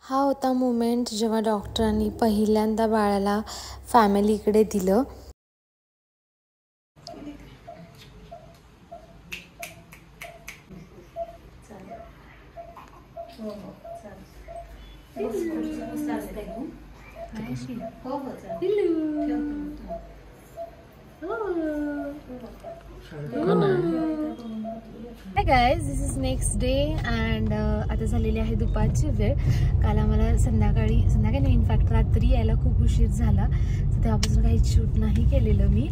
हा होता मोमेंट जेव्हा डॉक्टरांनी पहिल्यांदा बाळाला फॅमिलीकडे दिलं. Hi guys, this is next day and आता झालेली आहे दुपारची वेळ. काल आम्हाला संध्याकाळी नाही, इनफॅक्ट रात्री यायला खूप उशीर झाला, तर तेव्हापासून काही शूट नाही केलेलं मी.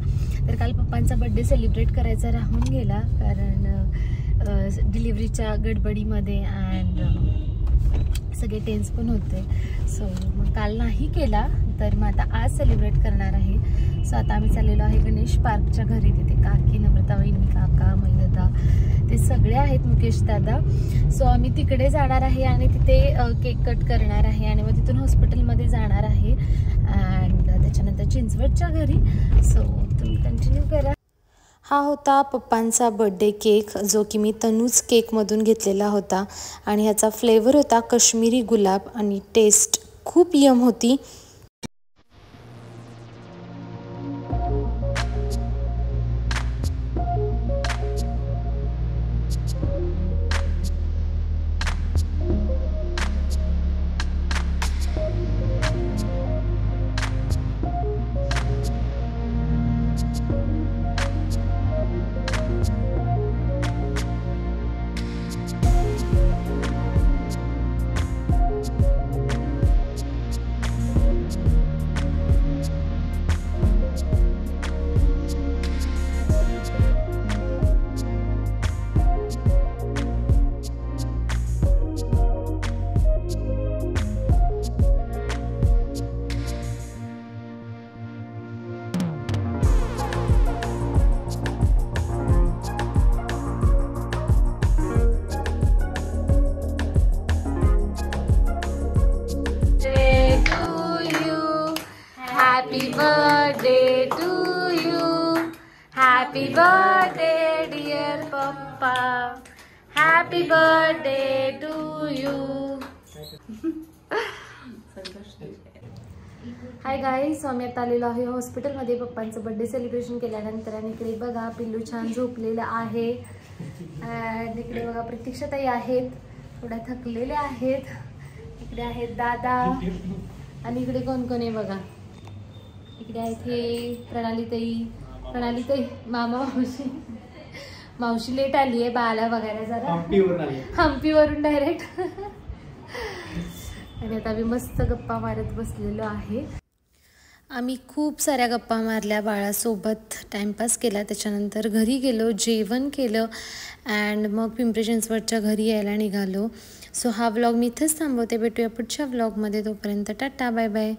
तर काल पप्पांचा बड्डे सेलिब्रेट करायचा राहून गेला कारण डिलिव्हरीच्या गडबडीमध्ये अँड सगळे टेन्स पण होते. सो मग काल नाही केला, तर मग आता आज सेलिब्रेट करणार आहे. सो आता आम्ही चाललेलो आहे गणेश पार्कच्या घरी. तिथे काकी, नम्रता वहिनी, काका, मैदादा ते सगळे आहेत, मुकेश दादा. सो आम्ही तिकडे जाणार आहे आणि तिथे केक कट करणार आहे आणि मग तिथून हॉस्पिटलमध्ये जाणार आहे अँड त्याच्यानंतर चिंचवडच्या घरी. सो तुम्ही कंटिन्यू करा. हा होता पप्पांचा बर्थडे केक, जो की मी तनूज केकमधून घेतलेला होता आणि ह्याचा फ्लेवर होता काश्मीरी गुलाब आणि टेस्ट खूप यम होती. Happy birthday to you. Happy birthday dear Papa. Happy birthday to you. Hi guys, आम्ही आता आलेलो आहे हॉस्पिटलमध्ये पप्पांचं बर्थडे सेलिब्रेशन केल्यानंतर. आणि इकडे बघा पिल्लू छान झोपलेलं आहे आणि इकडे बघा प्रतीक्षाताई आहेत, थोड्या थकलेल्या आहेत. इकडे आहेत दादा आणि इकडे कोण कोण आहे बघा. इकडे आहेत हे प्रणालीताई, मामा, मावशी लेट आली आहे बाळाला बघायला, जरा हम्पीवरून डायरेक्ट. आणि आता आम्ही मस्त गप्पा मारत बसलेलो आहे. आम्ही खूप साऱ्या गप्पा मारल्या, बाळासोबत टाइमपास केला. त्याच्यानंतर घरी गेलो, जेवण केलं अँड मग पिंपरी चिंचवडच्या घरी यायला निघालो. सो हा व्लॉग मी इथेच थांबवते. भेटूया पुढच्या व्लॉगमध्ये. तोपर्यंत टाटा, बाय बाय.